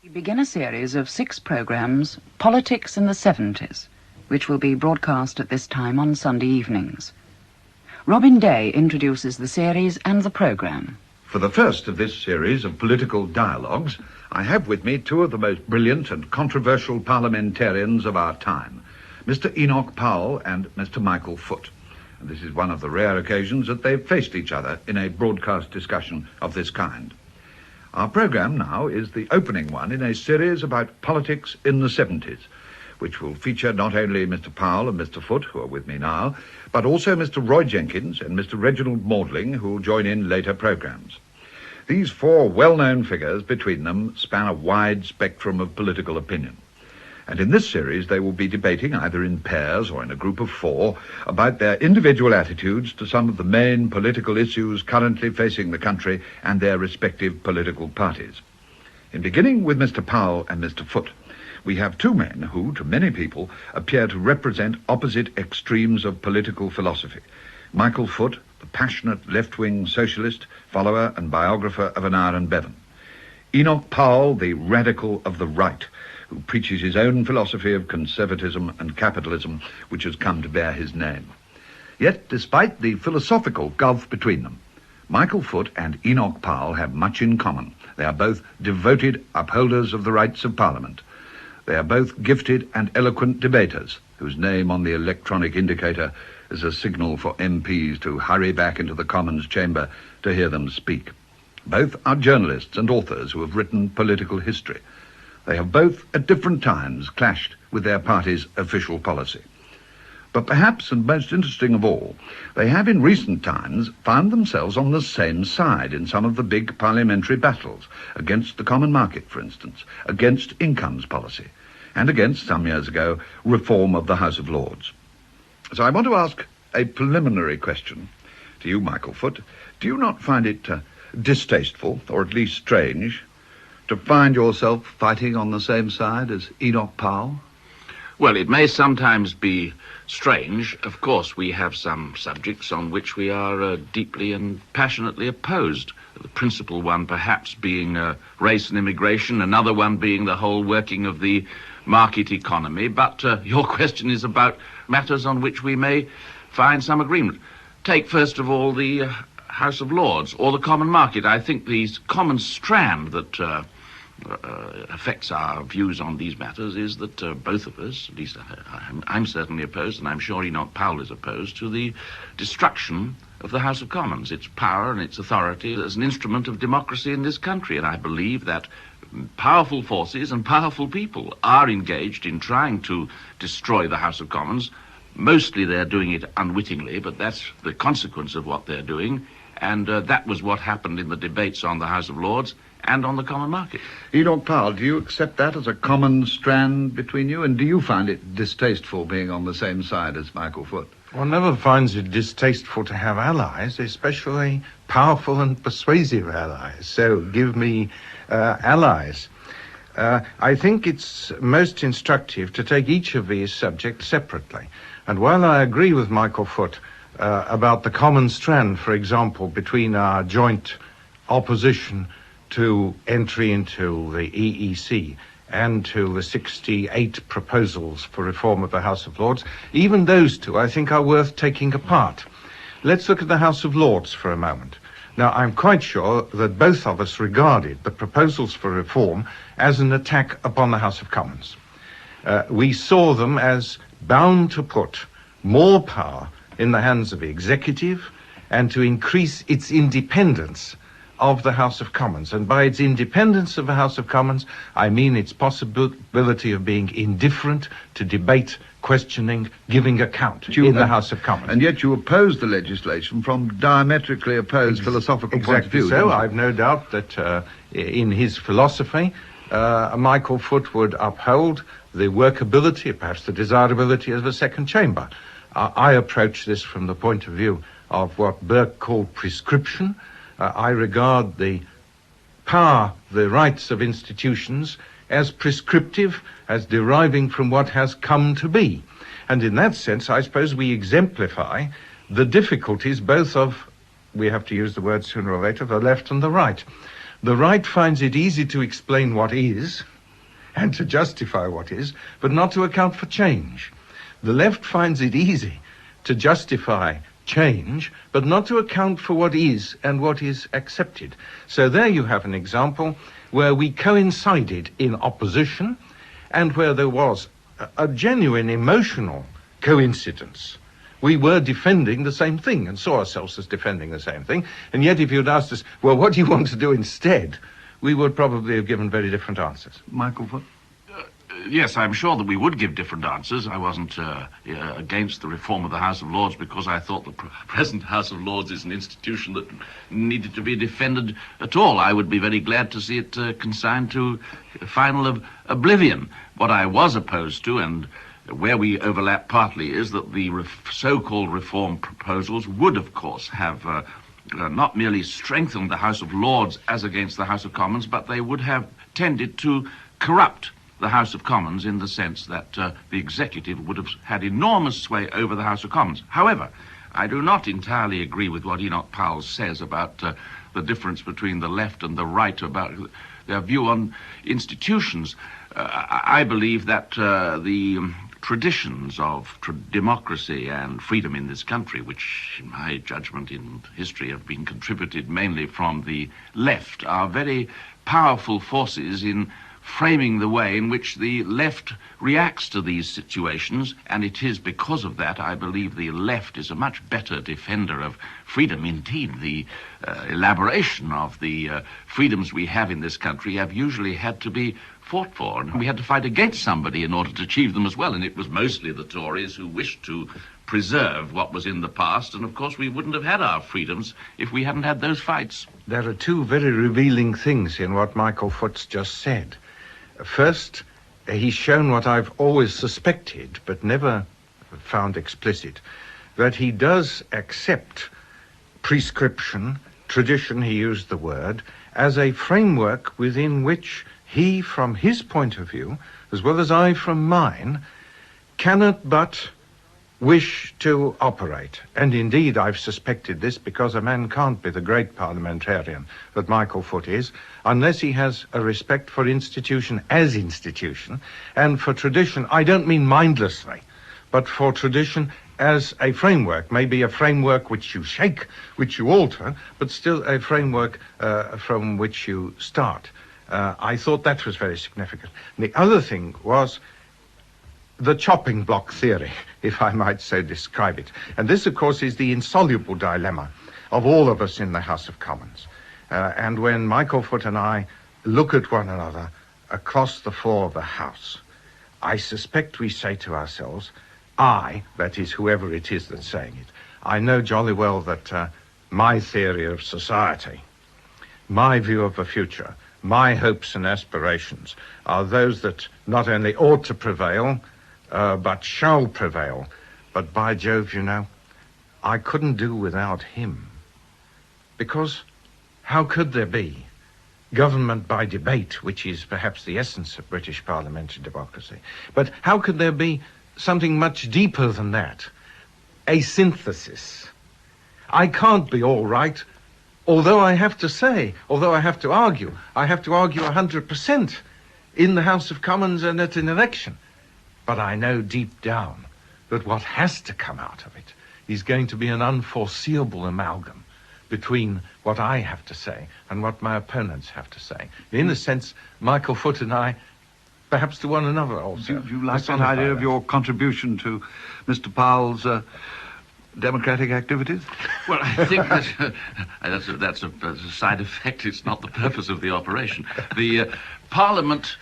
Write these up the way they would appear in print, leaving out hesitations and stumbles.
We begin a series of 6 programmes, Politics in the 70s, which will be broadcast at this time on Sunday evenings. Robin Day introduces the series and the programme. For the first of this series of political dialogues, I have with me 2 of the most brilliant and controversial parliamentarians of our time, Mr. Enoch Powell and Mr. Michael Foot. And this is one of the rare occasions that they've faced each other in a broadcast discussion of this kind. Our programme now is the opening one in a series about politics in the 70s, which will feature not only Mr. Powell and Mr. Foot, who are with me now, but also Mr. Roy Jenkins and Mr. Reginald Maudling, who will join in later programmes. These 4 well-known figures between them span a wide spectrum of political opinion. And in this series they will be debating, either in pairs or in a group of 4, about their individual attitudes to some of the main political issues currently facing the country and their respective political parties. In beginning with Mr. Powell and Mr. Foot, we have 2 men who, to many people, appear to represent opposite extremes of political philosophy. Michael Foot, the passionate left-wing socialist, follower and biographer of Aneurin Bevan. Enoch Powell, the radical of the right, who preaches his own philosophy of conservatism and capitalism, which has come to bear his name. Yet, despite the philosophical gulf between them, Michael Foot and Enoch Powell have much in common. They are both devoted upholders of the rights of Parliament. They are both gifted and eloquent debaters, whose name on the electronic indicator is a signal for MPs to hurry back into the Commons chamber to hear them speak. Both are journalists and authors who have written political history. They have both, at different times, clashed with their party's official policy. But perhaps, and most interesting of all, they have in recent times found themselves on the same side in some of the big parliamentary battles, against the common market, for instance, against incomes policy, and against, some years ago, reform of the House of Lords. So I want to ask a preliminary question to you, Michael Foot. Do you not find it distasteful, or at least strange, to find yourself fighting on the same side as Enoch Powell? Well, it may sometimes be strange. Of course, we have some subjects on which we are deeply and passionately opposed. The principal one perhaps being race and immigration, another one being the whole working of the market economy. But your question is about matters on which we may find some agreement. Take, first of all, the House of Lords or the common market. I think the common strand that affects our views on these matters is that both of us, at least I'm certainly opposed, and I'm sure Enoch Powell is opposed, to the destruction of the House of Commons, its power and its authority as an instrument of democracy in this country. And I believe that powerful forces and powerful people are engaged in trying to destroy the House of Commons. Mostly they're doing it unwittingly, but that's the consequence of what they're doing. And that was what happened in the debates on the House of Lords and on the common market. Enoch Powell, do you accept that as a common strand between you? And do you find it distasteful being on the same side as Michael Foot? One never finds it distasteful to have allies, especially powerful and persuasive allies. So give me allies. I think it's most instructive to take each of these subjects separately. And while I agree with Michael Foot about the common strand, for example, between our joint opposition to entry into the EEC and to the 68 proposals for reform of the House of Lords, even those 2, I think, are worth taking apart. Let's look at the House of Lords for a moment. Now, I'm quite sure that both of us regarded the proposals for reform as an attack upon the House of Commons. We saw them as bound to put more power in the hands of the executive and to increase its independence of the House of Commons. And by its independence of the House of Commons, I mean its possibility of being indifferent to debate, questioning, giving account in the House of Commons. And yet you oppose the legislation from diametrically opposed philosophical point of view. Exactly so. I've no doubt that in his philosophy, Michael Foot would uphold the workability, perhaps the desirability of the second chamber. I approach this from the point of view of what Burke called prescription. I regard the power, the rights of institutions as prescriptive, as deriving from what has come to be. And in that sense, I suppose we exemplify the difficulties both of, we have to use the word sooner or later, the left and the right. The right finds it easy to explain what is and to justify what is, but not to account for change. The left finds it easy to justify change, but not to account for what is and what is accepted. So there you have an example where we coincided in opposition and where there was a genuine emotional coincidence. We were defending the same thing and saw ourselves as defending the same thing. And yet if you'd asked us, well, what do you want to do instead? We would probably have given very different answers. Michael Foot? Yes, I'm sure that we would give different answers. I wasn't against the reform of the House of Lords because I thought the present House of Lords is an institution that needed to be defended at all. I would be very glad to see it consigned to final oblivion. What I was opposed to, and where we overlap partly, is that the so-called reform proposals would, of course, have not merely strengthened the House of Lords as against the House of Commons, but they would have tended to corrupt the House of Commons in the sense that the executive would have had enormous sway over the House of Commons. However, I do not entirely agree with what Enoch Powell says about the difference between the left and the right, about their view on institutions. I believe that the traditions of democracy and freedom in this country, which in my judgment in history have been contributed mainly from the left, are very powerful forces in framing the way in which the left reacts to these situations, and it is because of that I believe the left is a much better defender of freedom. Indeed, the elaboration of the freedoms we have in this country have usually had to be fought for, and we had to fight against somebody in order to achieve them as well, and it was mostly the Tories who wished to preserve what was in the past, and of course we wouldn't have had our freedoms if we hadn't had those fights. There are two very revealing things in what Michael Foot's just said. First, he's shown what I've always suspected, but never found explicit, that he does accept prescription, tradition, he used the word, as a framework within which he, from his point of view, as well as I from mine, cannot but wish to operate. And indeed, I've suspected this because a man can't be the great parliamentarian that Michael Foot is unless he has a respect for institution as institution and for tradition. I don't mean mindlessly, but for tradition as a framework, maybe a framework which you shake, which you alter, but still a framework from which you start. I thought that was very significant. And the other thing was the chopping block theory, if I might so describe it. And this, of course, is the insoluble dilemma of all of us in the House of Commons. And when Michael Foot and I look at one another across the floor of the House, I suspect we say to ourselves, that is, whoever it is that's saying it, I know jolly well that my theory of society, my view of the future, my hopes and aspirations are those that not only ought to prevail, but shall prevail. But by Jove, you know, I couldn't do without him. Because how could there be government by debate, which is perhaps the essence of British parliamentary democracy? But how could there be something much deeper than that? A synthesis. I can't be all right, although I have to say, although I have to argue 100% in the House of Commons and at an election. But I know deep down that what has to come out of it is going to be an unforeseeable amalgam between what I have to say and what my opponents have to say. In a sense, Michael Foot and I, perhaps to one another also. Do you like that idea of your contribution to Mr. Powell's democratic activities? Well, I think that's a side effect. It's not the purpose of the operation. The Parliament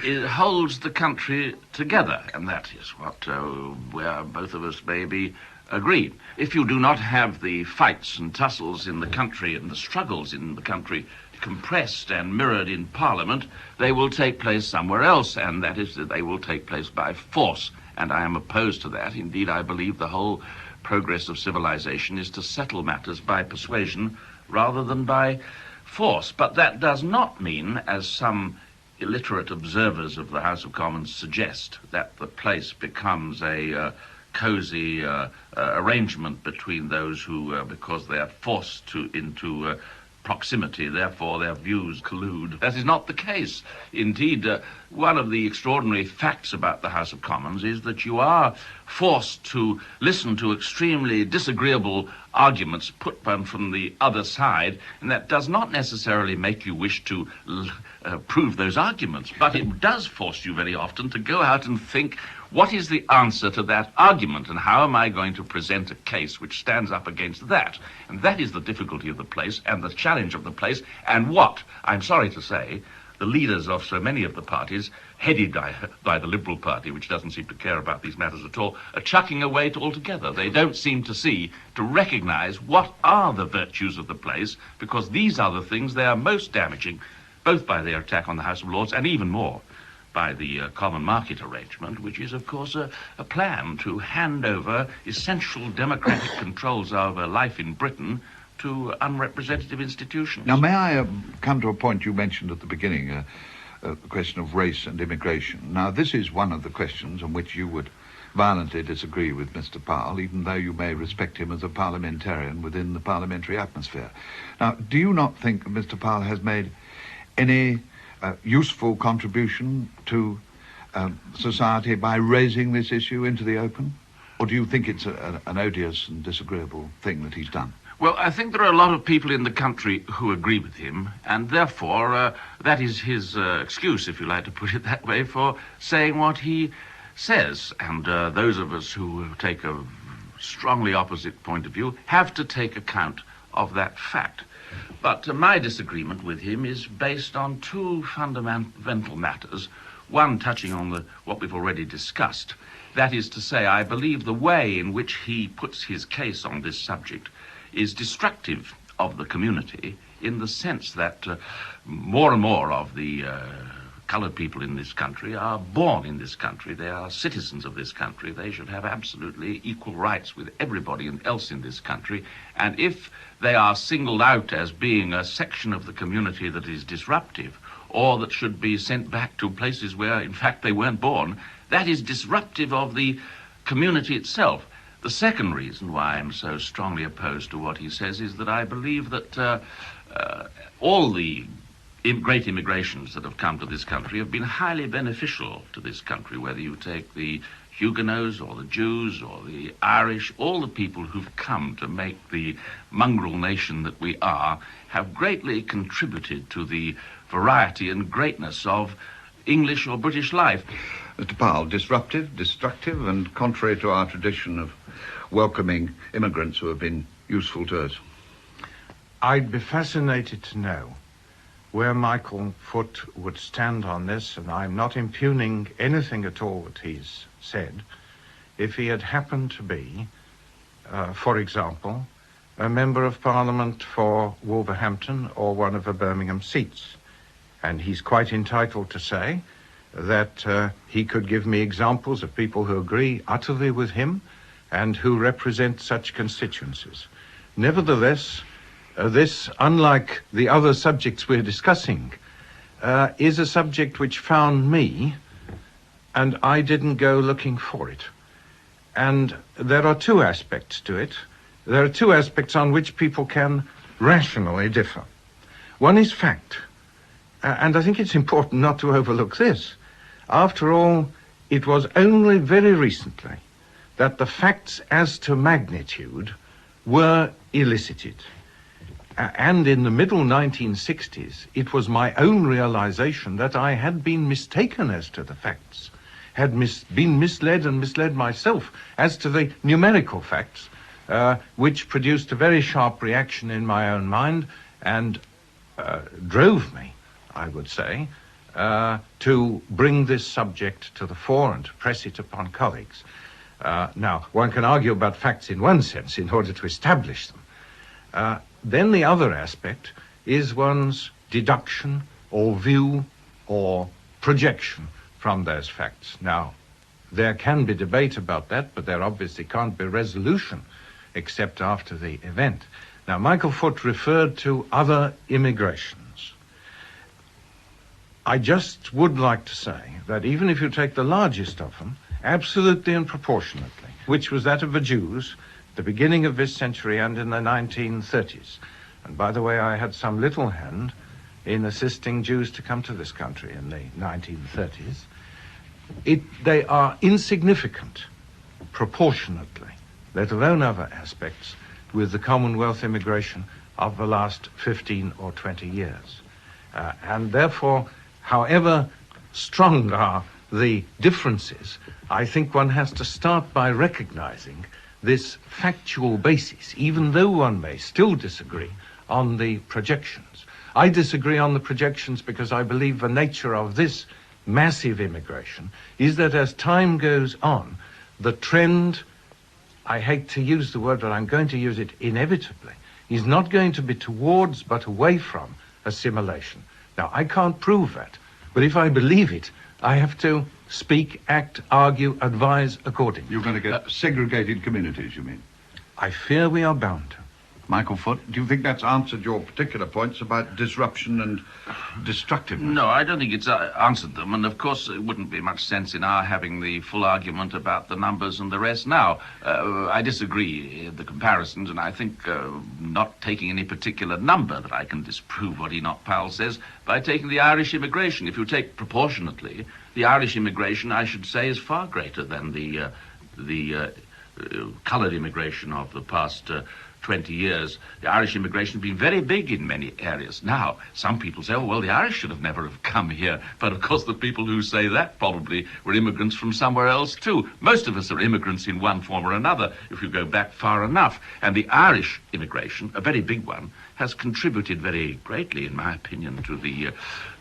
it holds the country together, and that is what where both of us may be agreed. If you do not have the fights and tussles in the country and the struggles in the country compressed and mirrored in Parliament, they will take place somewhere else, and that is that they will take place by force. And I am opposed to that. Indeed, I believe the whole progress of civilization is to settle matters by persuasion rather than by force. But that does not mean, as some illiterate observers of the House of Commons suggest, that the place becomes a cosy arrangement between those who, because they are forced into proximity, therefore their views collude. That is not the case. Indeed, one of the extraordinary facts about the House of Commons is that you are forced to listen to extremely disagreeable arguments put from the other side, and that does not necessarily make you wish to prove those arguments, but it does force you very often to go out and think, what is the answer to that argument, and how am I going to present a case which stands up against that? And that is the difficulty of the place and the challenge of the place, and what, I'm sorry to say, the leaders of so many of the parties, headed by the Liberal Party, which doesn't seem to care about these matters at all, are chucking away altogether. They don't seem to recognise what are the virtues of the place, because these are the things they are most damaging, both by their attack on the House of Lords and even more by the common market arrangement, which is, of course, a plan to hand over essential democratic controls over life in Britain to unrepresentative institutions. Now, may I come to a point you mentioned at the beginning, the question of race and immigration. Now, this is one of the questions on which you would violently disagree with Mr. Powell, even though you may respect him as a parliamentarian within the parliamentary atmosphere. Now, do you not think that Mr. Powell has made any useful contribution to society by raising this issue into the open? Or do you think it's an odious and disagreeable thing that he's done? Well, I think there are a lot of people in the country who agree with him, and therefore that is his excuse, if you like to put it that way, for saying what he says. And those of us who take a strongly opposite point of view have to take account of that fact. But my disagreement with him is based on two fundamental matters, one touching on what we've already discussed. That is to say, I believe the way in which he puts his case on this subject is destructive of the community, in the sense that more and more of the coloured people in this country are born in this country. They are citizens of this country. They should have absolutely equal rights with everybody else in this country. And if they are singled out as being a section of the community that is disruptive, or that should be sent back to places where, in fact, they weren't born, that is disruptive of the community itself. The second reason why I'm so strongly opposed to what he says is that I believe that all the great immigrations that have come to this country have been highly beneficial to this country, whether you take the Huguenots or the Jews or the Irish. All the people who've come to make the mongrel nation that we are have greatly contributed to the variety and greatness of English or British life. Mr. Powell, disruptive, destructive, and contrary to our tradition of welcoming immigrants who have been useful to us. I'd be fascinated to know where Michael Foot would stand on this, and I'm not impugning anything at all that he's said, if he had happened to be, for example, a member of Parliament for Wolverhampton or one of the Birmingham seats. And he's quite entitled to say that he could give me examples of people who agree utterly with him and who represent such constituencies. Nevertheless, this, unlike the other subjects we're discussing, is a subject which found me, and I didn't go looking for it. And there are two aspects to it. There are two aspects on which people can rationally differ. One is fact, and I think it's important not to overlook this. After all, it was only very recently that the facts as to magnitude were elicited. And in the middle 1960s, it was my own realization that I had been mistaken as to the facts, had been misled and misled myself as to the numerical facts, which produced a very sharp reaction in my own mind and drove me, I would say, to bring this subject to the fore and to press it upon colleagues. Now, one can argue about facts in one sense in order to establish them. Then the other aspect is one's deduction or view or projection from those facts. Now, there can be debate about that, but there obviously can't be resolution except after the event. Now, Michael Foot referred to other immigrations. I just would like to say that even if you take the largest of them, absolutely and proportionately, which was that of the Jews, the beginning of this century and in the 1930s, and by the way, I had some little hand in assisting Jews to come to this country in the 1930s, they are insignificant proportionately, let alone other aspects, with the Commonwealth immigration of the last 15 or 20 years. And therefore, however strong are the differences, I think one has to start by recognizing this factual basis, even though one may still disagree on the projections. I disagree on the projections because I believe the nature of this massive immigration is that as time goes on, the trend, I hate to use the word, but I'm going to use it inevitably, is not going to be towards but away from assimilation. Now, I can't prove that, but if I believe it, I have to speak, act, argue, advise accordingly. You're going to get segregated communities, you mean? I fear we are bound to. Michael Foot, do you think that's answered your particular points about disruption and destructiveness? No, I don't think it's answered them, and of course it wouldn't be much sense in our having the full argument about the numbers and the rest now. I disagree in the comparisons, and I think not taking any particular number that I can disprove what Enoch Powell says by taking the Irish immigration. If you take proportionately, the Irish immigration, I should say, is far greater than the coloured immigration of the past 20 years. The Irish immigration has been very big in many areas. Now, some people say, oh, well, the Irish should have never have come here. But, of course, the people who say that probably were immigrants from somewhere else, too. Most of us are immigrants in one form or another, if you go back far enough. And the Irish immigration, a very big one, has contributed very greatly, in my opinion, to the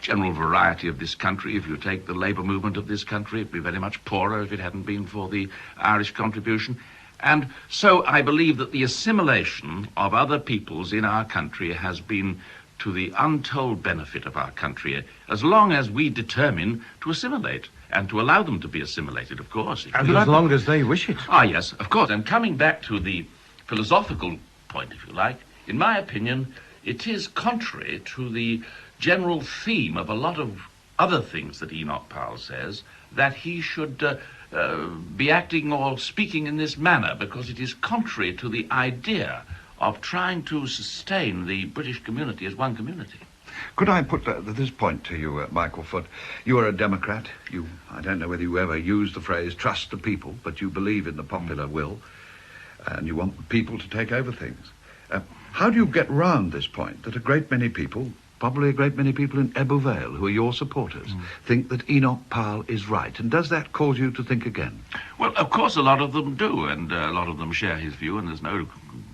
general variety of this country. If you take the labour movement of this country, it'd be very much poorer if it hadn't been for the Irish contribution. And so I believe that the assimilation of other peoples in our country has been to the untold benefit of our country, as long as we determine to assimilate and to allow them to be assimilated, of course. And as long as they wish it. Ah, yes, of course. And coming back to the philosophical point, if you like, in my opinion, it is contrary to the general theme of a lot of other things that Enoch Powell says, that he should be acting or speaking in this manner, because it is contrary to the idea of trying to sustain the British community as one community. Could I put this point to you, Michael Foot? You are a Democrat. I don't know whether you ever use the phrase trust the people, but you believe in the popular will, and you want the people to take over things. How do you get round this point that a great many people, probably a great many people in Ebbw Vale, who are your supporters, think that Enoch Powell is right? And does that cause you to think again? Well, of course, a lot of them do, and a lot of them share his view, and there's no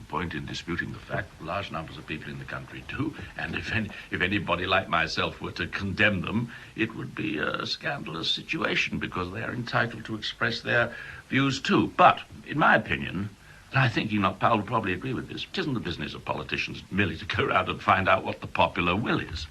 point in disputing the fact that large numbers of people in the country do. And if anybody like myself were to condemn them, it would be a scandalous situation, because they are entitled to express their views too. But, in my opinion, and I think Enoch Powell would probably agree with this, it isn't the business of politicians merely to go around and find out what the popular will is.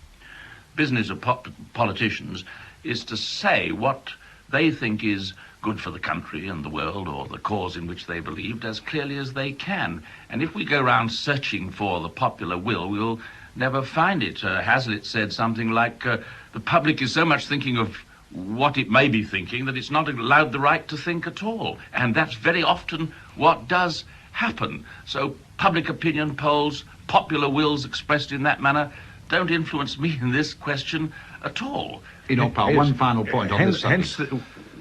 Business of politicians is to say what they think is good for the country and the world, or the cause in which they believed, as clearly as they can. And if we go around searching for the popular will, we'll never find it. Hazlitt said something like, the public is so much thinking of what it may be thinking that it's not allowed the right to think at all. And that's very often what does happen. So public opinion polls, popular wills expressed in that manner, don't influence me in this question at all. Enoch Powell, one final point on this subject.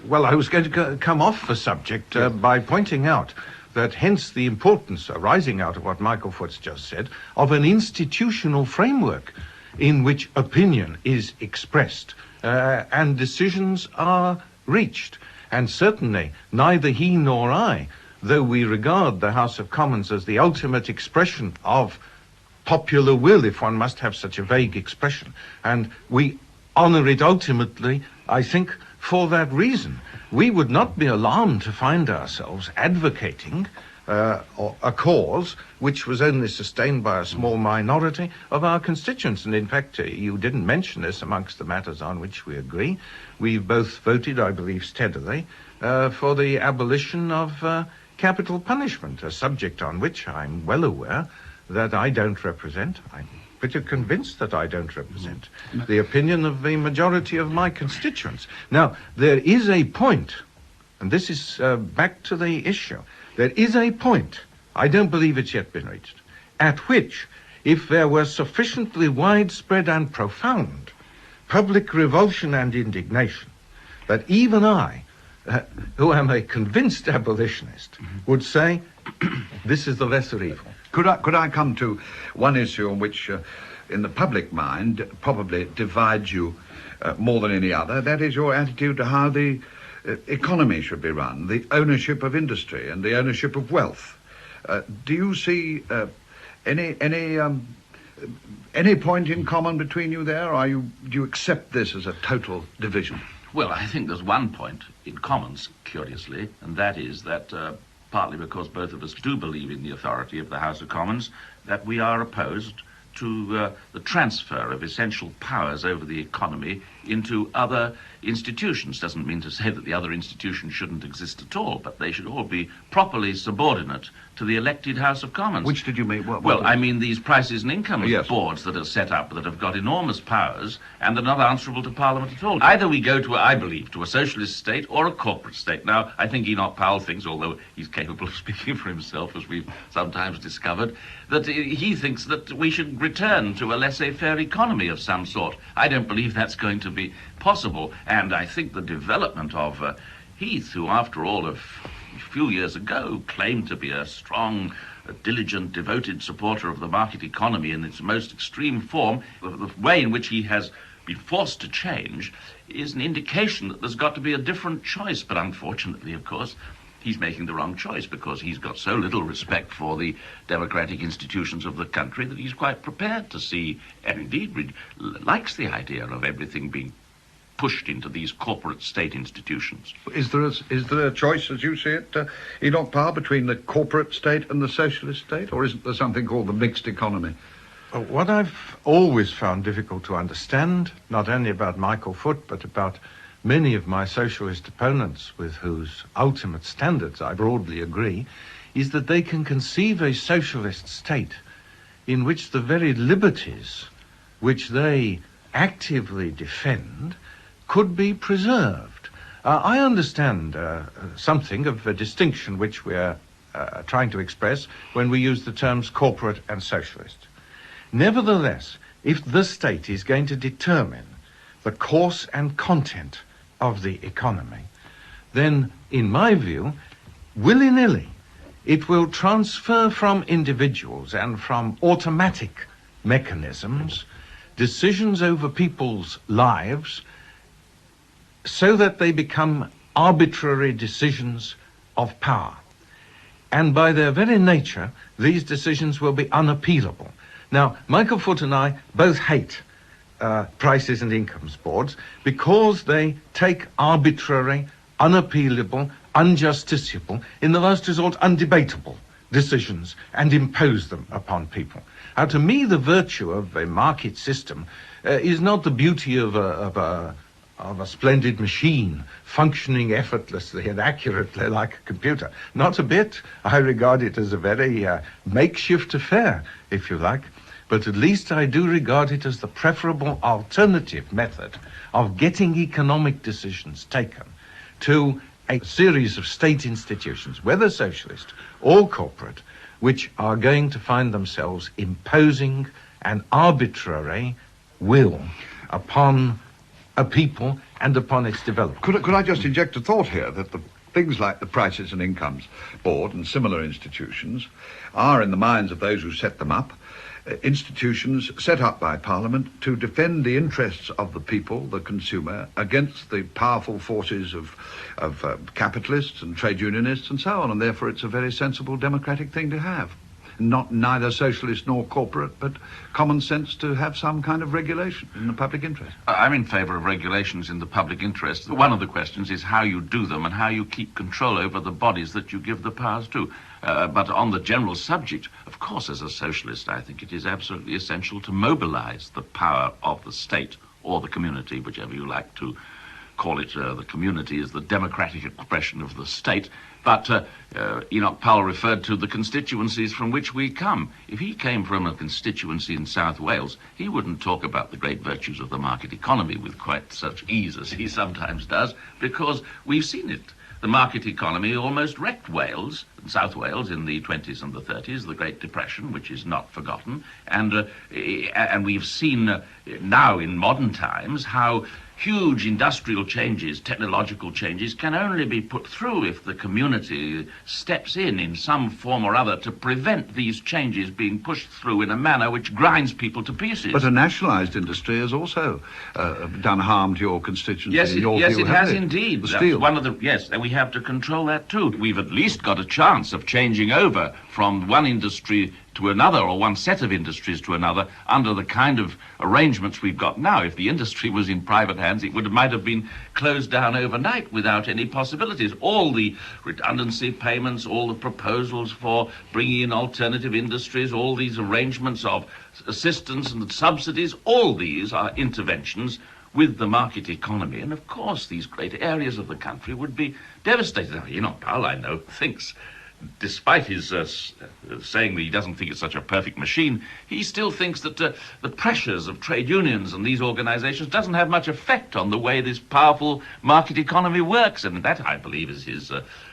Well, I was going to come off the subject by pointing out that hence the importance arising out of what Michael Foot's just said of an institutional framework in which opinion is expressed and decisions are reached. And certainly neither he nor I, though we regard the House of Commons as the ultimate expression of popular will, if one must have such a vague expression, and we honour it ultimately, I think, for that reason. We would not be alarmed to find ourselves advocating a cause which was only sustained by a small minority of our constituents. And in fact, you didn't mention this amongst the matters on which we agree. We've both voted, I believe, steadily for the abolition of capital punishment, a subject on which I'm well aware that I don't represent. I'm pretty convinced that I don't represent the opinion of the majority of my constituents. Now, there is a point, and this is back to the issue, there is a point, I don't believe it's yet been reached, at which if there were sufficiently widespread and profound public revulsion and indignation that even I, who am a convinced abolitionist, would say, this is the lesser evil. Could I come to one issue on which, in the public mind, probably divides you more than any other? That is your attitude to how the economy should be run, the ownership of industry and the ownership of wealth. Do you see any point in common between you there, or do you accept this as a total division? Well, I think there's one point in common, curiously, and that is that partly because both of us do believe in the authority of the House of Commons, that we are opposed to the transfer of essential powers over the economy into other institutions. Doesn't mean to say that the other institutions shouldn't exist at all, but they should all be properly subordinate to the elected House of Commons. Which did you mean? Well, I mean these prices and incomes Yes. boards that are set up that have got enormous powers and are not answerable to Parliament at all. Either we go to, I believe, to a socialist state or a corporate state. Now, I think Enoch Powell thinks, although he's capable of speaking for himself, as we've sometimes discovered, that he thinks that we should return to a laissez-faire economy of some sort. I don't believe that's going to be possible, and I think the development of Heath, who, after all, a few years ago claimed to be a strong, diligent, devoted supporter of the market economy in its most extreme form, the way in which he has been forced to change is an indication that there's got to be a different choice. But unfortunately, of course, he's making the wrong choice because he's got so little respect for the democratic institutions of the country that he's quite prepared to see, and indeed likes the idea of everything being pushed into these corporate state institutions. Is there a choice, as you see it, Enoch Powell, between the corporate state and the socialist state, or isn't there something called the mixed economy? What I've always found difficult to understand, not only about Michael Foot, but about many of my socialist opponents with whose ultimate standards I broadly agree, is that they can conceive a socialist state in which the very liberties which they actively defend could be preserved. I understand something of a distinction which we're trying to express when we use the terms corporate and socialist. Nevertheless, if the state is going to determine the course and content of the economy, then, in my view, willy-nilly, it will transfer from individuals and from automatic mechanisms decisions over people's lives so that they become arbitrary decisions of power. And by their very nature, these decisions will be unappealable. Now, Michael Foot and I both hate prices and incomes boards because they take arbitrary, unappealable, unjusticiable, in the last resort, undebatable decisions and impose them upon people. Now, to me, the virtue of a market system is not the beauty of a splendid machine functioning effortlessly and accurately like a computer. Not a bit. I regard it as a very makeshift affair, if you like. But at least I do regard it as the preferable alternative method of getting economic decisions taken to a series of state institutions, whether socialist or corporate, which are going to find themselves imposing an arbitrary will upon a people and upon its development. Could I just inject a thought here that the things like the Prices and Incomes Board and similar institutions are, in the minds of those who set them up, institutions set up by Parliament to defend the interests of the people, the consumer, against the powerful forces of capitalists and trade unionists and so on, and therefore it's a very sensible democratic thing to have. Neither socialist nor corporate, but common sense to have some kind of regulation in the public interest. I'm in favour of regulations in the public interest. One of the questions is how you do them and how you keep control over the bodies that you give the powers to. But on the general subject, of course, as a socialist, I think it is absolutely essential to mobilise the power of the state or the community, whichever you like to call it. The community is the democratic expression of the state. But Enoch Powell referred to the constituencies from which we come. If he came from a constituency in South Wales, he wouldn't talk about the great virtues of the market economy with quite such ease as he sometimes does, because we've seen it. The market economy almost wrecked Wales. South Wales in the 20s and the 30s, the Great Depression, which is not forgotten, and we've seen now in modern times how huge industrial changes, technological changes, can only be put through if the community steps in some form or other to prevent these changes being pushed through in a manner which grinds people to pieces. But a nationalised industry has also done harm to your constituency. Yes, it has it? indeed. The steel. Yes, and we have to control that too. We've at least got a chance of changing over from one industry to another, or one set of industries to another, under the kind of arrangements we've got now. If the industry was in private hands, it might have been closed down overnight without any possibilities. All the redundancy payments, all the proposals for bringing in alternative industries, all these arrangements of assistance and subsidies, all these are interventions with the market economy. And of course, these great areas of the country would be devastated. Now, Enoch Powell, I know, thinks, despite his saying that he doesn't think it's such a perfect machine, he still thinks that the pressures of trade unions and these organizations doesn't have much effect on the way this powerful market economy works. And that, I believe, is his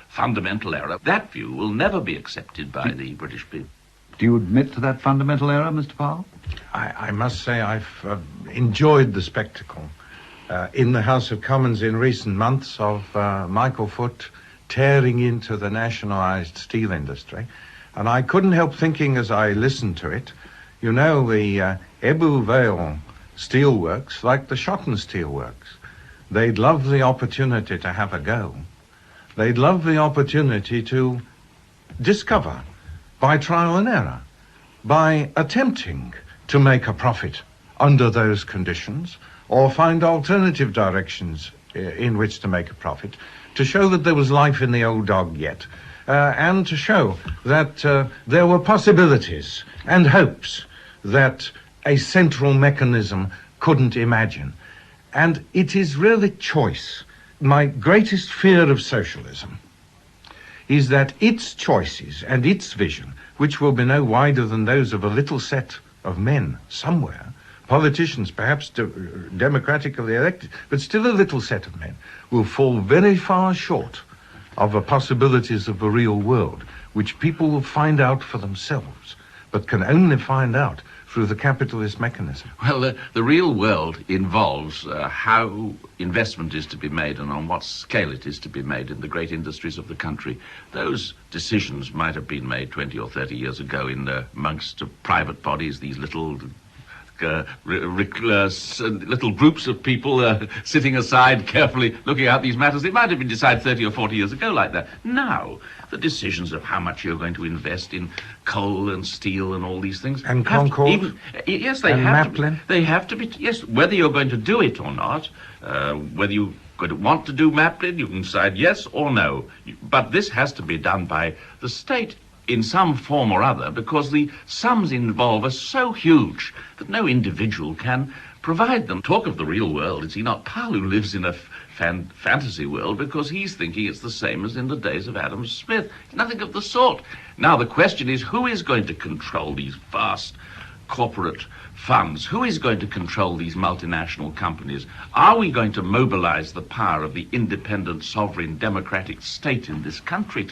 fundamental error. That view will never be accepted by the British people. Do you admit to that fundamental error, Mr. Powell? I must say I've enjoyed the spectacle in the House of Commons in recent months of Michael Foot tearing into the nationalised steel industry. And I couldn't help thinking as I listened to it, you know, the Ebbw Vale steelworks, like the Shotton steelworks, they'd love the opportunity to have a go. They'd love the opportunity to discover, by trial and error, by attempting to make a profit under those conditions, or find alternative directions in which to make a profit, to show that there was life in the old dog yet, and to show that there were possibilities and hopes that a central mechanism couldn't imagine. And it is really choice. My greatest fear of socialism is that its choices and its vision, which will be no wider than those of a little set of men somewhere, politicians perhaps democratically elected, but still a little set of men, will fall very far short of the possibilities of the real world, which people will find out for themselves, but can only find out through the capitalist mechanism. Well, the real world involves how investment is to be made and on what scale it is to be made in the great industries of the country. Those decisions might have been made 20 or 30 years ago amongst private bodies, these little little groups of people sitting aside carefully looking at these matters. It might have been decided 30 or 40 years ago like that. Now, the decisions of how much you're going to invest in coal and steel and all these things. And Concord. Yes, they and have Maplin. They have to be, yes, whether you're going to do it or not, whether you're going to want to do Maplin, you can decide yes or no. But this has to be done by the state in some form or other, because the sums involved are so huge that no individual can provide them. Talk of the real world, it's Enoch Powell who lives in a fantasy world, because he's thinking it's the same as in the days of Adam Smith. Nothing of the sort. Now the question is, who is going to control these vast corporate funds? Who is going to control these multinational companies? Are we going to mobilize the power of the independent, sovereign, democratic state in this country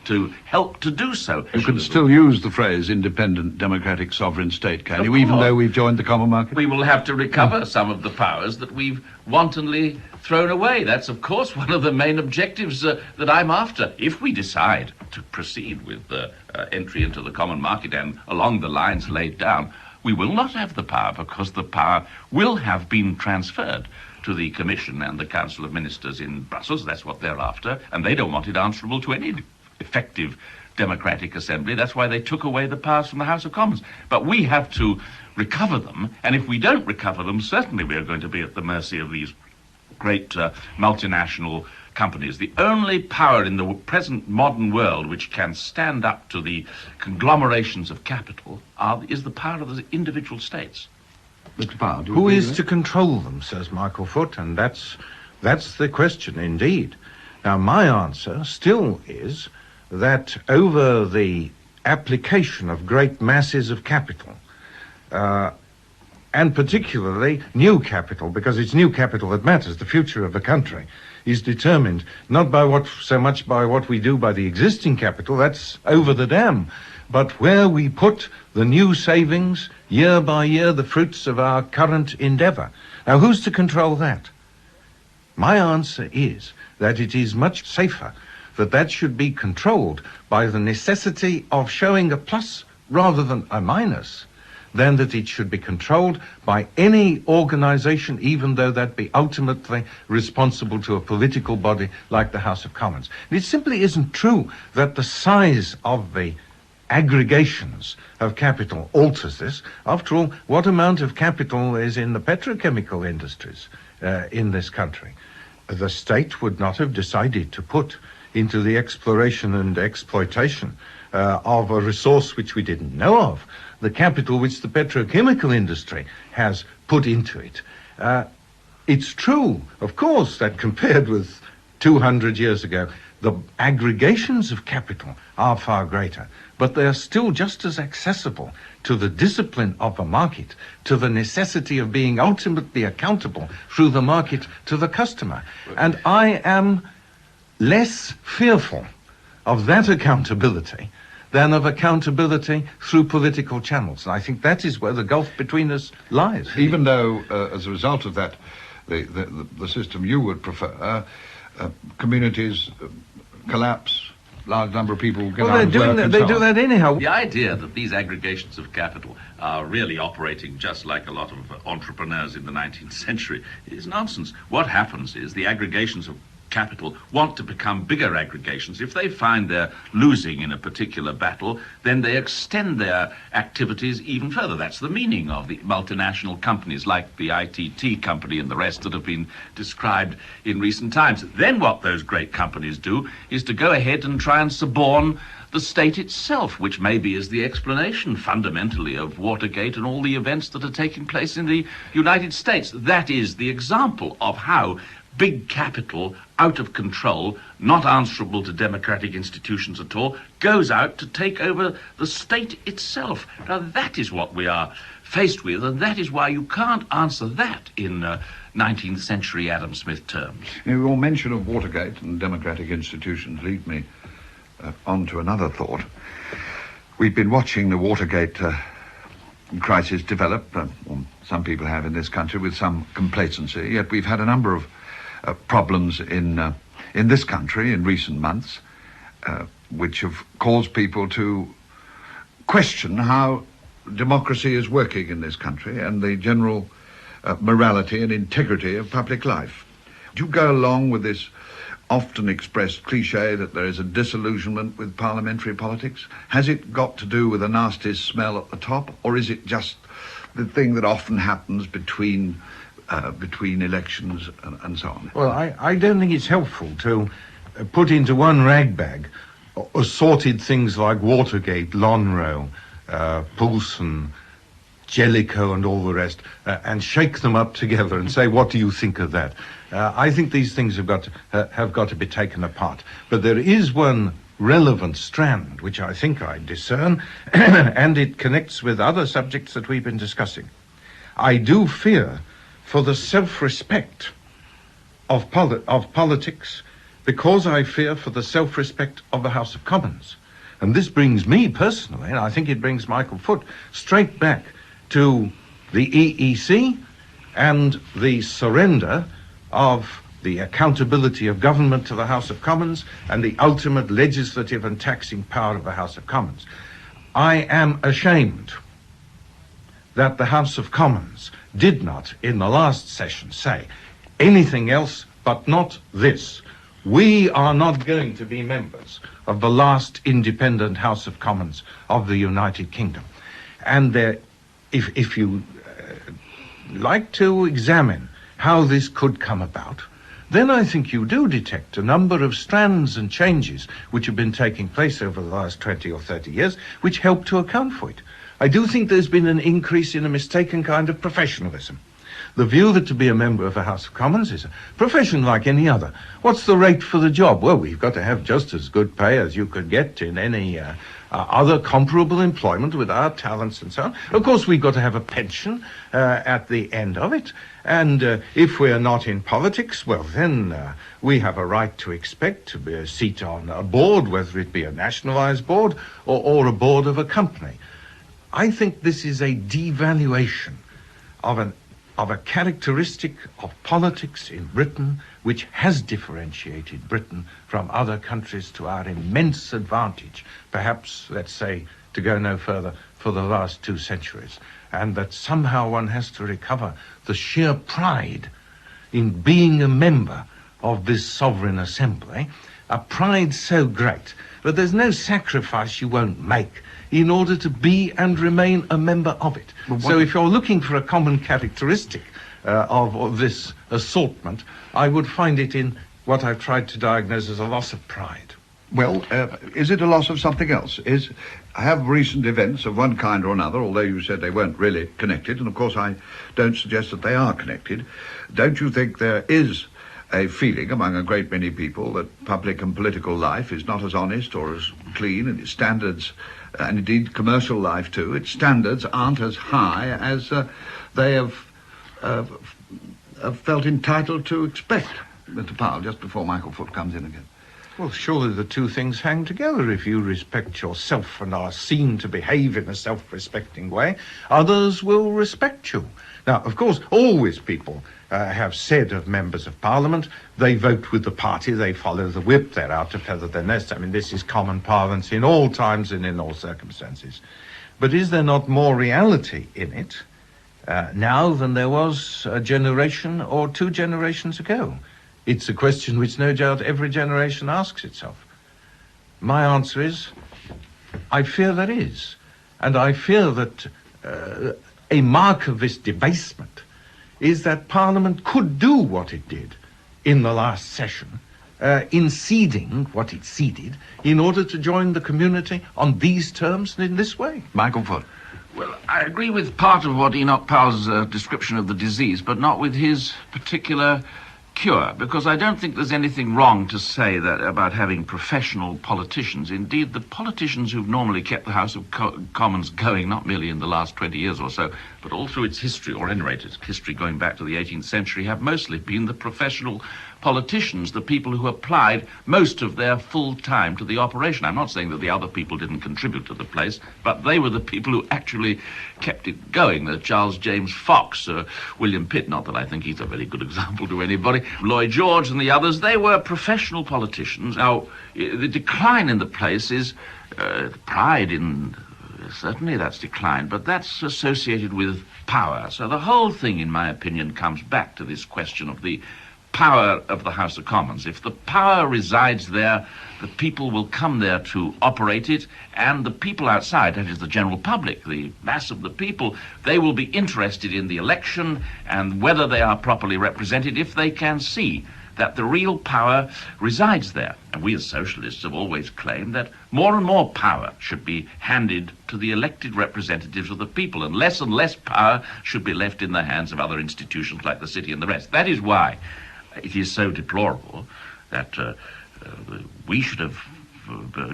to help to do so? You can still use the phrase independent, democratic, sovereign state, can you, even though we've joined the common market? We will have to recover some of the powers that we've wantonly thrown away. That's, of course, one of the main objectives that I'm after. If we decide to proceed with entry into the common market and along the lines laid down, we will not have the power, because the power will have been transferred to the Commission and the Council of Ministers in Brussels. That's what they're after, and they don't want it answerable to any effective democratic assembly. That's why they took away the powers from the House of Commons. But we have to recover them, and if we don't recover them, certainly we are going to be at the mercy of these great multinational companies. The only power in the present modern world which can stand up to the conglomerations of capital is the power of the individual states. Mr. Powell, do you Who agree is with to that? control them, says Michael Foot, and that's the question indeed. Now, my answer still is that over the application of great masses of capital, and particularly new capital, because it's new capital that matters. The future of the country is determined not by so much by what we do by the existing capital, that's over the dam, but where we put the new savings year by year, the fruits of our current endeavour. Now, who's to control that? My answer is that it is much safer that should be controlled by the necessity of showing a plus rather than a minus, than that it should be controlled by any organisation, even though that be ultimately responsible to a political body like the House of Commons. And it simply isn't true that the size of the aggregations of capital alters this. After all, what amount of capital is in the petrochemical industries in this country? The state would not have decided to put into the exploration and exploitation of a resource which we didn't know of, the capital which the petrochemical industry has put into it. It's true, of course, that compared with 200 years ago, the aggregations of capital are far greater, but they are still just as accessible to the discipline of a market, to the necessity of being ultimately accountable through the market to the customer. And I am less fearful of that accountability than of accountability through political channels. And I think that is where the gulf between us lies. Even though, as a result of that, the system you would prefer, communities collapse, large number of people get out of work. They do that anyhow. The idea that these aggregations of capital are really operating just like a lot of entrepreneurs in the 19th century is nonsense. What happens is the aggregations of capital want to become bigger aggregations. If they find they're losing in a particular battle, then they extend their activities even further. That's the meaning of the multinational companies like the ITT company and the rest that have been described in recent times. Then what those great companies do is to go ahead and try and suborn the state itself, which maybe is the explanation fundamentally of Watergate and all the events that are taking place in the United States. That is the example of how big capital, out of control, not answerable to democratic institutions at all, goes out to take over the state itself. Now, that is what we are faced with, and that is why you can't answer that in 19th century Adam Smith terms. Your mention of Watergate and democratic institutions lead me on to another thought. We've been watching the Watergate crisis develop, or some people have in this country, with some complacency, yet we've had a number of problems in this country in recent months, which have caused people to question how democracy is working in this country and the general morality and integrity of public life. Do you go along with this often expressed cliche that there is a disillusionment with parliamentary politics? Has it got to do with a nasty smell at the top, or is it just the thing that often happens between elections and so on? Well, I don't think it's helpful to put into one ragbag assorted things like Watergate, Lonhro, Poulsen, Jellicoe and all the rest, and shake them up together and say, what do you think of that? I think these things have got to be taken apart. But there is one relevant strand which I think I discern, and it connects with other subjects that we've been discussing. I do fear for the self-respect of politics, because I fear for the self-respect of the House of Commons. And this brings me personally, and I think it brings Michael Foot, straight back to the EEC and the surrender of the accountability of government to the House of Commons and the ultimate legislative and taxing power of the House of Commons. I am ashamed that the House of Commons did not, in the last session, say anything else but not this. We are not going to be members of the last independent House of Commons of the United Kingdom. And if you like to examine how this could come about, then I think you do detect a number of strands and changes which have been taking place over the last 20 or 30 years, which help to account for it. I do think there's been an increase in a mistaken kind of professionalism. The view that to be a member of the House of Commons is a profession like any other. What's the rate for the job? Well, we've got to have just as good pay as you could get in any other comparable employment with our talents and so on. Of course, we've got to have a pension at the end of it. And if we're not in politics, well, then we have a right to expect to be a seat on a board, whether it be a nationalized board or a board of a company. I think this is a devaluation of a characteristic of politics in Britain which has differentiated Britain from other countries to our immense advantage, perhaps, let's say, to go no further, for the last 2 centuries, and that somehow one has to recover the sheer pride in being a member of this sovereign assembly, a pride so great that there's no sacrifice you won't make in order to be and remain a member of it. So if you're looking for a common characteristic of this assortment, I would find it in what I've tried to diagnose as a loss of pride. Well, is it a loss of something else? Have recent events of one kind or another, although you said they weren't really connected, and of course I don't suggest that they are connected, don't you think there is a feeling among a great many people that public and political life is not as honest or as clean, and its standards, and indeed commercial life too, its standards aren't as high as they have felt entitled to expect? Mr. Powell, just before Michael Foot comes in again. Well, surely the two things hang together. If you respect yourself and are seen to behave in a self-respecting way, others will respect you. Now, of course, always people have said of members of Parliament, they vote with the party, they follow the whip, they're out to feather their nest. I mean, this is common parlance in all times and in all circumstances. But is there not more reality in it now than there was a generation or 2 generations ago? It's a question which no doubt every generation asks itself. My answer is, I fear there is. And I fear that a mark of this debasement is that Parliament could do what it did in the last session, in ceding what it ceded, in order to join the community on these terms and in this way. Michael Foot. Well, I agree with part of what Enoch Powell's description of the disease, but not with his particular cure, because I don't think there's anything wrong to say that about having professional politicians. Indeed, the politicians who've normally kept the House of Commons going, not merely in the last 20 years or so, but all through its history, or at any rate its history going back to the 18th century, have mostly been the professional politicians, the people who applied most of their full time to the operation. I'm not saying that the other people didn't contribute to the place, but they were the people who actually kept it going. Charles James Fox, William Pitt, not that I think he's a very good example to anybody, Lloyd George and the others, they were professional politicians. Now, the decline in the place is pride in... Certainly that's declined, but that's associated with power. So the whole thing, in my opinion, comes back to this question of the power of the House of Commons. If the power resides there, the people will come there to operate it, and the people outside, that is the general public, the mass of the people, they will be interested in the election and whether they are properly represented if they can see that the real power resides there. And we as socialists have always claimed that more and more power should be handed to the elected representatives of the people, and less power should be left in the hands of other institutions like the city and the rest. That is why it is so deplorable that we should have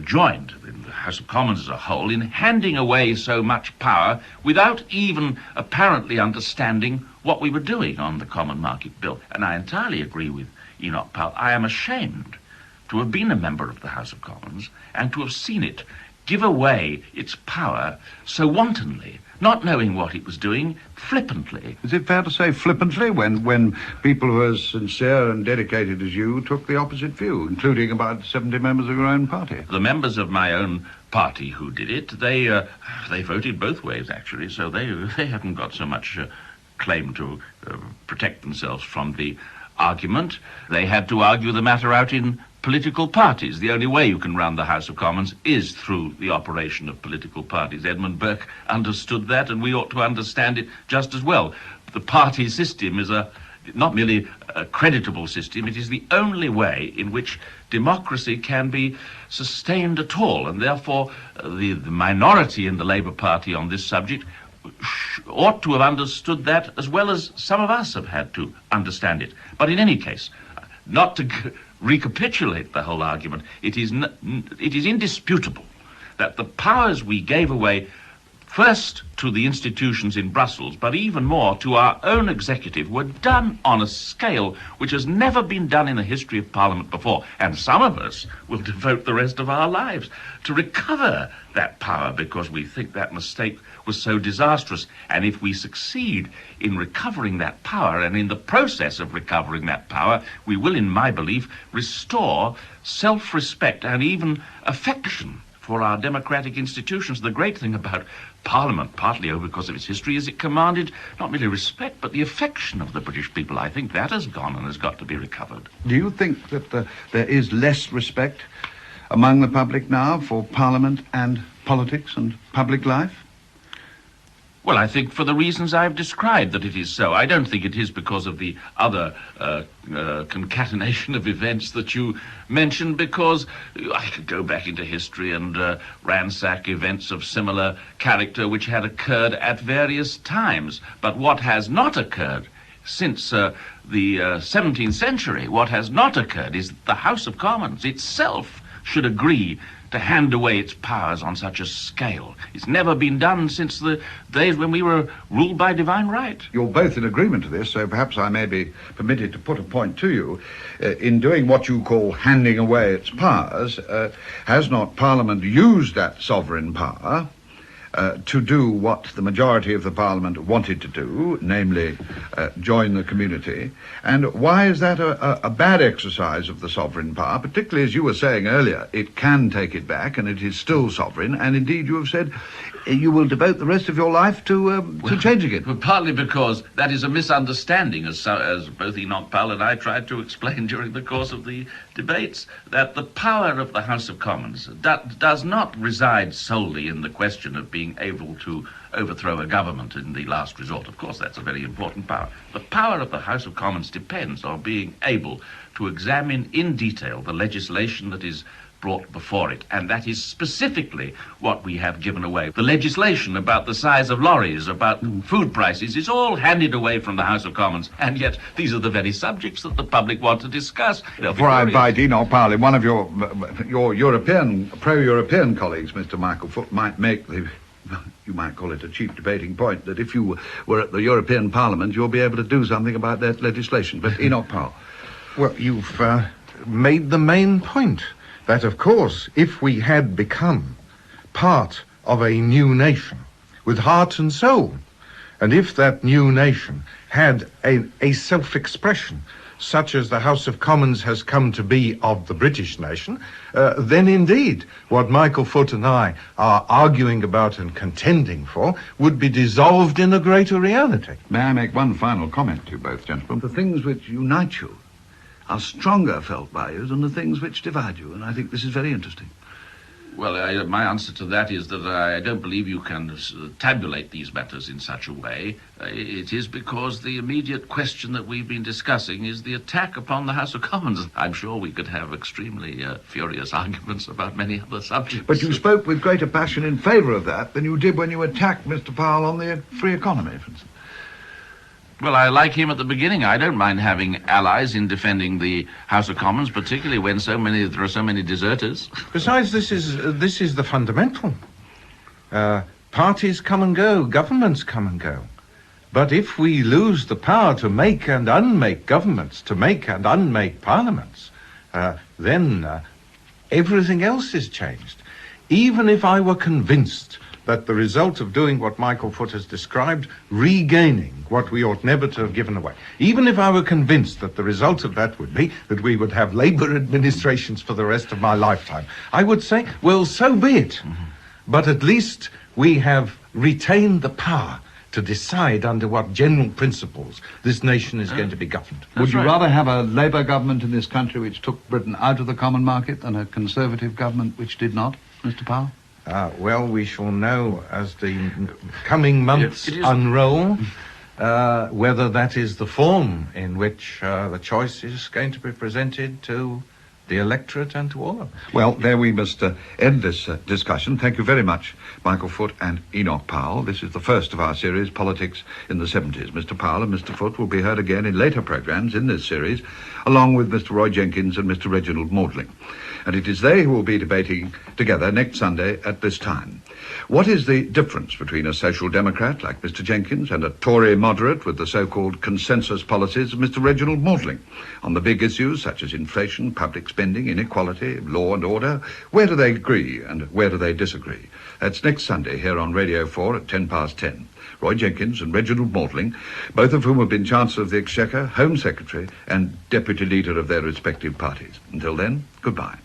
joined in the House of Commons as a whole in handing away so much power without even apparently understanding what we were doing on the Common Market Bill. And I entirely agree with Enoch Powell. I am ashamed to have been a member of the House of Commons and to have seen it give away its power so wantonly, not knowing what it was doing, flippantly. Is it fair to say flippantly when people who are as sincere and dedicated as you took the opposite view, including about 70 members of your own party? The members of my own party who did it, they voted both ways, actually, so they haven't got so much claim to protect themselves from the argument. They had to argue the matter out in political parties. The only way you can run the House of Commons is through the operation of political parties. Edmund Burke understood that, and we ought to understand it just as well. The party system is not merely a creditable system, it is the only way in which democracy can be sustained at all, and therefore the minority in the Labour Party on this subject ought to have understood that as well as some of us have had to understand it. But in any case, not to recapitulate the whole argument, it is indisputable that the powers we gave away first to the institutions in Brussels, but even more to our own executive, were done on a scale which has never been done in the history of Parliament before. And some of us will devote the rest of our lives to recover that power because we think that mistake was so disastrous. And if we succeed in recovering that power, and in the process of recovering that power, we will, in my belief, restore self-respect and even affection for our democratic institutions. The great thing about Parliament, partly because of its history, is it commanded not merely respect, but the affection of the British people. I think that has gone and has got to be recovered. Do you think that there is less respect among the public now for Parliament and politics and public life? Well, I think for the reasons I've described that it is so. I don't think it is because of the other concatenation of events that you mentioned, because I could go back into history and ransack events of similar character which had occurred at various times. But what has not occurred since the 17th century, what has not occurred is that the House of Commons itself should agree to hand away its powers on such a scale. It's never been done since the days when we were ruled by divine right. You're both in agreement to this, so perhaps I may be permitted to put a point to you. In doing what you call handing away its powers, has not Parliament used that sovereign power to do what the majority of the Parliament wanted to do, namely join the community? And why is that a bad exercise of the sovereign power, particularly as you were saying earlier, it can take it back and it is still sovereign, and indeed you have said you will devote the rest of your life to changing it? Well, partly because that is a misunderstanding, as both Enoch Powell and I tried to explain during the course of the debates, that the power of the House of Commons does not reside solely in the question of being able to overthrow a government in the last resort. Of course, that's a very important power. The power of the House of Commons depends on being able to examine in detail the legislation that is brought before it, and that is specifically what we have given away. The legislation about the size of lorries, about food prices, is all handed away from the House of Commons, and yet these are the very subjects that the public want to discuss. Before I invite Enoch Powell, one of your pro-European colleagues, Mr. Michael Foot, might make the, you might call it a cheap debating point, that if you were at the European Parliament, you'll be able to do something about that legislation. But Enoch Powell. Well, you've made the main point. That, of course, if we had become part of a new nation with heart and soul, and if that new nation had a self-expression such as the House of Commons has come to be of the British nation, then indeed what Michael Foot and I are arguing about and contending for would be dissolved in a greater reality. May I make one final comment to you both, gentlemen? The things which unite you are stronger felt by you than the things which divide you, and I think this is very interesting. Well, my answer to that is that I don't believe you can tabulate these matters in such a way. It is because the immediate question that we've been discussing is the attack upon the House of Commons. I'm sure we could have extremely furious arguments about many other subjects. But you spoke with greater passion in favour of that than you did when you attacked Mr. Powell on the free economy, for instance. Well, I like him at the beginning. I don't mind having allies in defending the House of Commons, particularly when there are so many deserters. Besides, this is the fundamental. Parties come and go, governments come and go. But if we lose the power to make and unmake governments, to make and unmake parliaments, then everything else is changed. Even if I were convinced that the result of doing what Michael Foot has described, regaining what we ought never to have given away, even if I were convinced that the result of that would be that we would have Labour administrations for the rest of my lifetime, I would say, well, so be it. Mm-hmm. But at least we have retained the power to decide under what general principles this nation is going to be governed. Would you rather have a Labour government in this country which took Britain out of the common market than a Conservative government which did not, Mr. Powell? Well, we shall know as the coming months unroll whether that is the form in which the choice is going to be presented to the electorate and to all of us. Well, there we must end this discussion. Thank you very much, Michael Foot and Enoch Powell. This is the first of our series, Politics in the 70s. Mr. Powell and Mr. Foot will be heard again in later programmes in this series, along with Mr. Roy Jenkins and Mr. Reginald Maudling. And it is they who will be debating together next Sunday at this time. What is the difference between a social democrat like Mr. Jenkins and a Tory moderate with the so-called consensus policies of Mr. Reginald Maudling? On the big issues such as inflation, public spending, inequality, law and order, where do they agree and where do they disagree? That's next Sunday here on Radio 4 at 10:10. Roy Jenkins and Reginald Maudling, both of whom have been Chancellor of the Exchequer, Home Secretary and Deputy Leader of their respective parties. Until then, goodbye.